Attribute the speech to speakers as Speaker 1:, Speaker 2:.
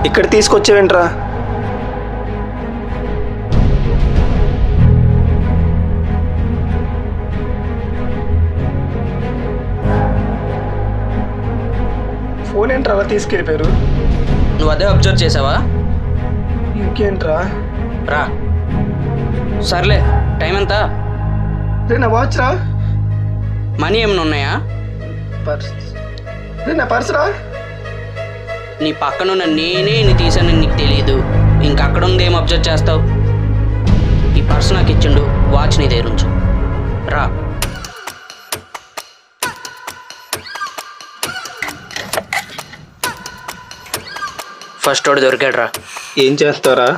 Speaker 1: ఇక్కడ తీసుకొచ్చేవేంట్రా? ఫోన్ ఏంట్రా అలా తీసుకెళ్ళిపోయారు?
Speaker 2: నువ్వు అదే అబ్జర్వ్ చేసావా?
Speaker 1: ఇంకేంట్రా?
Speaker 2: రా. సర్లే, టైం ఎంత?
Speaker 1: రే నా వాచ్ రా.
Speaker 2: మనీ ఏమైనా ఉన్నాయా?
Speaker 1: పర్స్. రే నా పర్స్ రా.
Speaker 2: నీ పక్కనున్న నేనే నీ తీసానని నీకు తెలియదు, ఇంకక్కడ ఉంది ఏం అబ్జర్వ్ చేస్తావు? ఈ పర్స్ నాకు ఇచ్చిండు, వాచ్ నీ దగ్గర ఉంచు. రా. ఫస్ట్ వాడు దొరికాడు రా.
Speaker 1: ఏం చేస్తారా?